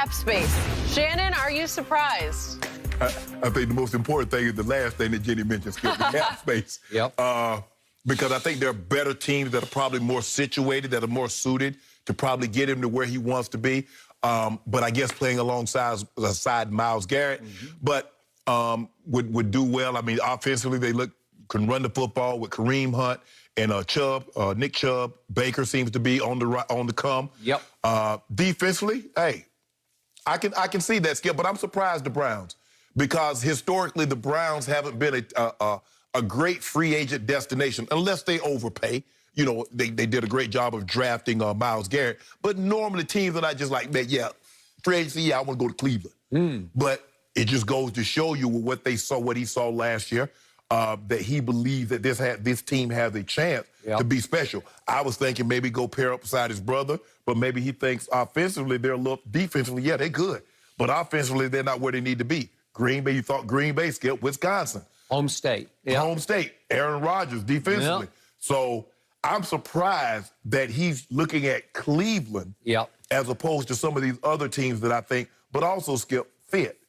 Cap space. Shannon, are you surprised? I think the most important thing is the last thing that Jenny mentioned, Skip, the cap space. Yep. Because I think there are better teams that are probably more situated, that are more suited to probably get him to where he wants to be. But I guess playing alongside Myles Garrett, but would do well. I mean, offensively, they can run the football with Kareem Hunt and Nick Chubb. Baker seems to be on the come. Yep. Defensively, hey, I can see that, Skip, but I'm surprised the Browns, because historically the Browns haven't been a great free agent destination unless they overpay. You know, they did a great job of drafting Myles Garrett, but normally teams are not just like, man, yeah, free agency, yeah, I want to go to Cleveland. But it just goes to show you what he saw last year, that he believes that this team has a chance to be special. I was thinking maybe go pair up beside his brother, but maybe he thinks offensively they're a little, defensively, yeah, they're good, but offensively they're not where they need to be. Green Bay, you thought Green Bay, Skip, Wisconsin. Home state. Yep. Home state. Aaron Rodgers defensively. Yep. So I'm surprised that he's looking at Cleveland as opposed to some of these other teams that I think, but also, Skip, fit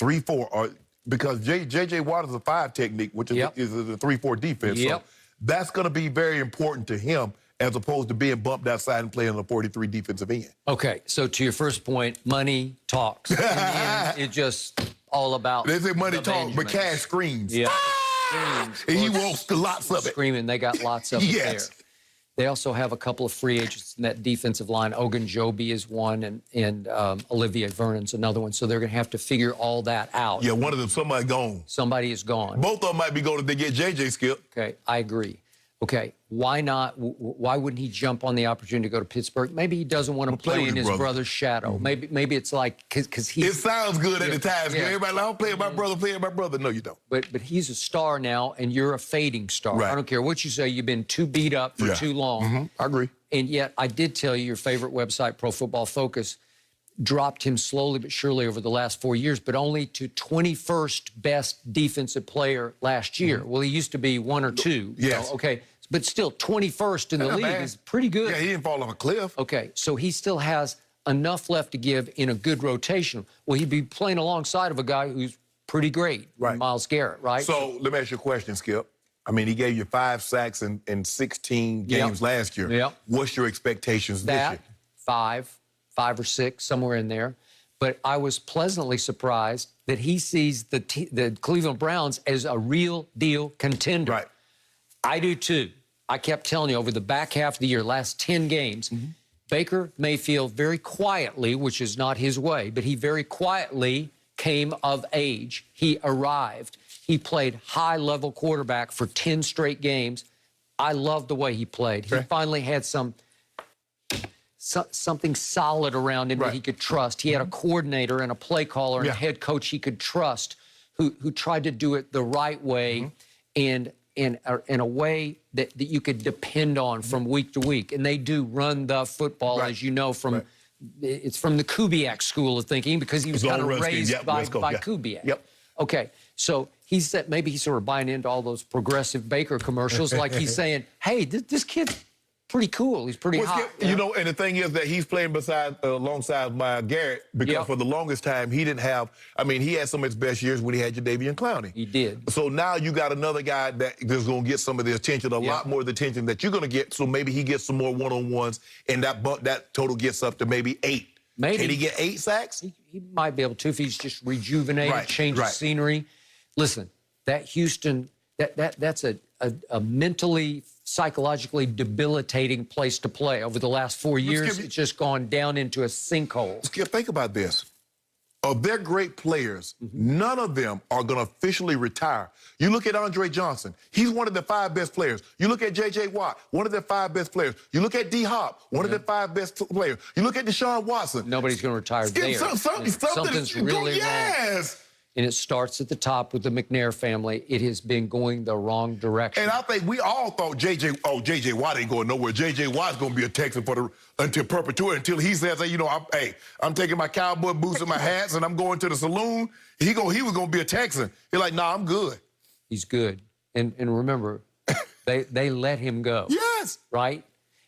3-4, because J.J. Watt is a 5 technique, which is a 3-4 defense. So that's going to be very important to him as opposed to being bumped outside and playing on a 43 defensive end. Okay, so to your first point, money talks. In the end, it's just all about They say money talks, but cash screams. Yeah. And he wants lots of it. Screaming, they got lots of it Yes. there. They also have a couple of free agents in that defensive line. Ogunjobi is one, and Olivier Vernon's another one. So they're going to have to figure all that out. Yeah, one of them, somebody gone. Somebody is gone. Both of them might be going if they get J.J. Skip. Okay, I agree. Okay, why not? Why wouldn't he jump on the opportunity to go to Pittsburgh? Maybe he doesn't want to play in his brother's shadow. Maybe it's like because he. It sounds good at the time. Yeah. Everybody like, I'm playing my brother, playing my brother. No, you don't. But he's a star now, and you're a fading star. Right. I don't care what you say. You've been too beat up for too long. I agree. And yet, I did tell you your favorite website, Pro Football Focus, dropped him slowly but surely over the last 4 years, but only to 21st best defensive player last year. Well, he used to be 1 or 2. Yes. So, okay. But still, 21st in the league is pretty good. Yeah, he didn't fall off a cliff. Okay, so he still has enough left to give in a good rotation. Well, he'd be playing alongside of a guy who's pretty great, Myles Garrett, right? So let me ask you a question, Skip. I mean, he gave you 5 sacks in 16 games last year. Yep. What's your expectations this year? 5 or 6, somewhere in there. But I was pleasantly surprised that he sees the Cleveland Browns as a real deal contender. Right. I do too. I kept telling you over the back half of the year, last 10 games, Baker Mayfield very quietly, which is not his way, but he very quietly came of age. He arrived. He played high-level quarterback for 10 straight games. I loved the way he played. He finally had something solid around him that he could trust. He had a coordinator and a play caller and a head coach he could trust who tried to do it the right way and in a way that you could depend on from week to week. And they do run the football, as you know, from it's from the Kubiak school of thinking, because he was kind of raised by Kubiak. Yep. Okay, so he said maybe he's sort of buying into all those progressive Baker commercials, like he's saying, hey, this kid's pretty cool. He's pretty hot. You know, and the thing is that he's playing alongside Myles Garrett because for the longest time he didn't have, I mean, he had some of his best years when he had Jadeveon Clowney. He did. So now you got another guy that's going to get some of the attention, a lot more of the attention that you're going to get, so maybe he gets some more one-on-ones, and that total gets up to maybe 8. Maybe. Can he get 8 sacks? He might be able to if he's just rejuvenated, change of scenery. Listen, that Houston, that's a mentally, psychologically debilitating place to play. Over the last 4 years, it's just gone down into a sinkhole. Skip, think about this. Of their great players, none of them are going to officially retire. You look at Andre Johnson. He's one of the 5 best players. You look at J.J. Watt, one of the 5 best players. You look at D-Hop, one of the 5 best players. You look at Deshaun Watson. Nobody's going to retire there. Something's really wrong. And it starts at the top with the McNair family. It has been going the wrong direction. And I think we all thought J.J. Watt ain't going nowhere. J.J. Watt's going to be a Texan until perpetuity, until he says, hey, you know, I'm taking my cowboy boots and my hats and I'm going to the saloon. He was going to be a Texan. He's like, nah, I'm good. He's good. And remember, they let him go. Yes. Right?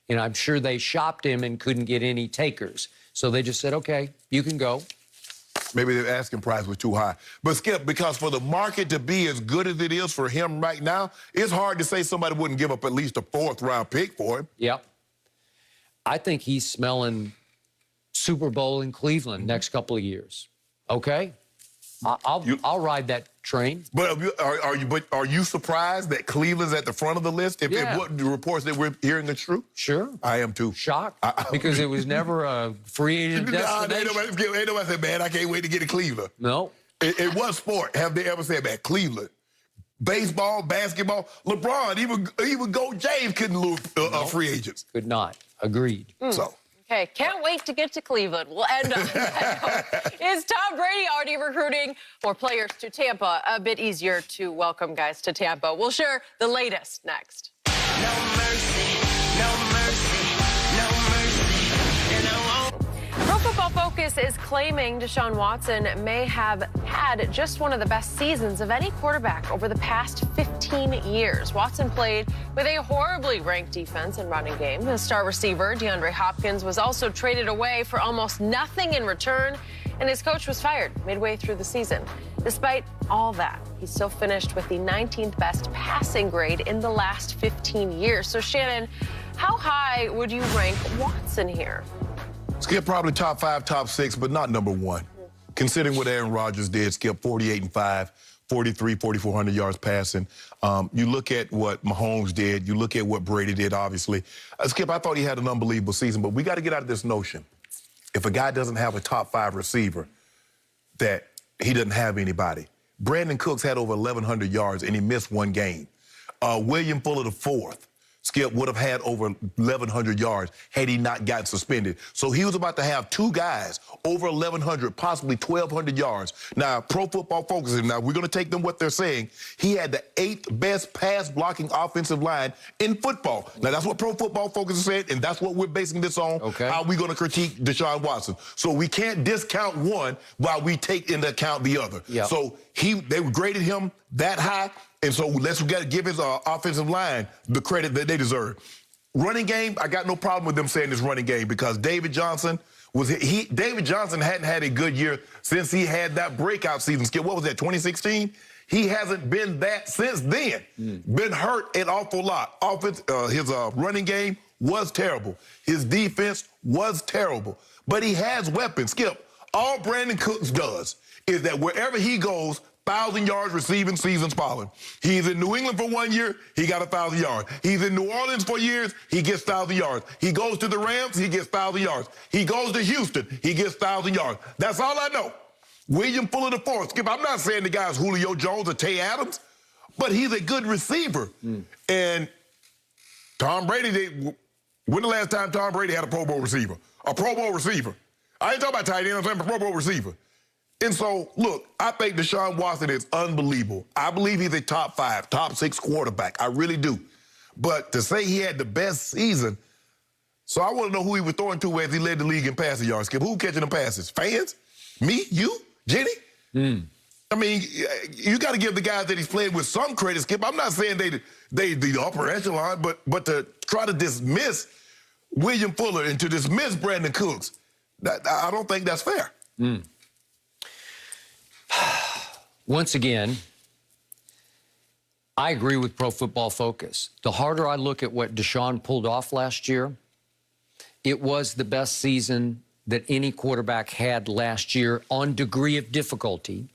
And I'm sure they shopped him and couldn't get any takers. So they just said, okay, you can go. Maybe the asking price was too high. But, Skip, because for the market to be as good as it is for him right now, it's hard to say somebody wouldn't give up at least a 4th-round pick for him. Yep. I think he's smelling Super Bowl in Cleveland next couple of years. Okay? I'll ride that train. But are you surprised that Cleveland's at the front of the list? If what the reports that we're hearing are true? Sure. I am too. Shocked because it was never a free agent destination. Ain't nobody said, man, I can't wait to get to Cleveland. No. In what sport have they ever said, man, Cleveland? Baseball, basketball, LeBron, even Go James couldn't lose free agents. Could not. Agreed. So. Okay, can't wait to get to Cleveland. We'll end on that note. Is Tom Brady already recruiting more players to Tampa? A bit easier to welcome guys to Tampa. We'll share the latest next. No mercy, no mercy, no mercy, and I won't. Pro Football Focus is claiming Deshaun Watson may have had just one of the best seasons of any quarterback over the past 15 years. Watson played with a horribly ranked defense and running game. The star receiver, DeAndre Hopkins, was also traded away for almost nothing in return, and his coach was fired midway through the season. Despite all that, he still finished with the 19th best passing grade in the last 15 years. So, Shannon, how high would you rank Watson here? Skip, probably top 5, top 6, but not number 1. Considering what Aaron Rodgers did, Skip, 48-5, 4,400 yards passing. You look at what Mahomes did. You look at what Brady did, obviously. Skip, I thought he had an unbelievable season, but we got to get out of this notion. If a guy doesn't have a top 5 receiver, that he doesn't have anybody. Brandon Cooks had over 1,100 yards, and he missed one game. William Fuller IV, Skip, would have had over 1,100 yards had he not gotten suspended. So he was about to have 2 guys over 1,100, possibly 1,200 yards. Now, Pro Football Focus, now we're going to take them what they're saying. He had the 8th best pass-blocking offensive line in football. Now, that's what Pro Football Focus is saying, and that's what we're basing this on, how we're going to critique Deshaun Watson. So we can't discount one while we take into account the other. Yep. So they graded him that high. And so let's give his offensive line the credit that they deserve. Running game, I got no problem with them saying this running game because David Johnson hadn't had a good year since he had that breakout season. Skip, what was that, 2016? He hasn't been that since then. Been hurt an awful lot. His running game was terrible. His defense was terrible. But he has weapons. Skip, all Brandon Cooks does is that wherever he goes, 1,000 yards receiving seasons following. He's in New England for 1 year, he got 1,000 yards. He's in New Orleans for years, he gets 1,000 yards. He goes to the Rams, he gets 1,000 yards. He goes to Houston, he gets 1,000 yards. That's all I know. William Fuller IV. Skip, I'm not saying the guy's Julio Jones or Tay Adams, but he's a good receiver. And Tom Brady, when the last time Tom Brady had a Pro Bowl receiver? A Pro Bowl receiver. I ain't talking about tight end, I'm saying a Pro Bowl receiver. And so, look, I think Deshaun Watson is unbelievable. I believe he's a top 5, top 6 quarterback. I really do. But to say he had the best season, so I want to know who he was throwing to as he led the league in passing yards. Skip, who catching the passes? Fans? Me? You? Jenny? I mean, you got to give the guys that he's played with some credit, Skip. I'm not saying they the upper echelon, but to try to dismiss William Fuller and to dismiss Brandon Cooks, I don't think that's fair. Once again, I agree with Pro Football Focus. The harder I look at what Deshaun pulled off last year, it was the best season that any quarterback had last year on degree of difficulty.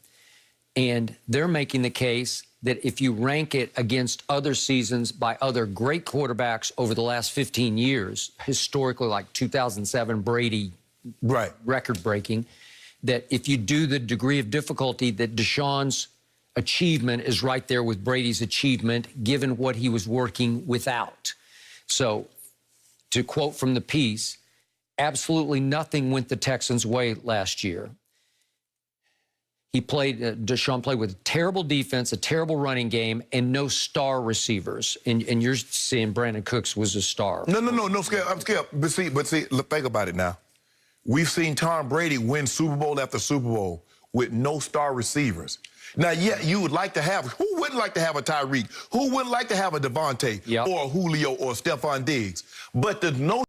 And they're making the case that if you rank it against other seasons by other great quarterbacks over the last 15 years, historically like 2007 Brady, record-breaking, that if you do the degree of difficulty, that Deshaun's achievement is right there with Brady's achievement, given what he was working without. So, to quote from the piece, absolutely nothing went the Texans' way last year. Deshaun played with a terrible defense, a terrible running game, and no star receivers. And you're saying Brandon Cooks was a star. No, Skip. I'm Skip. But see, think about it now. We've seen Tom Brady win Super Bowl after Super Bowl with no star receivers. Now, yeah, you would like to have, who wouldn't like to have a Tyreek? Who wouldn't like to have a Devontae or a Julio or Stephon Diggs? But the no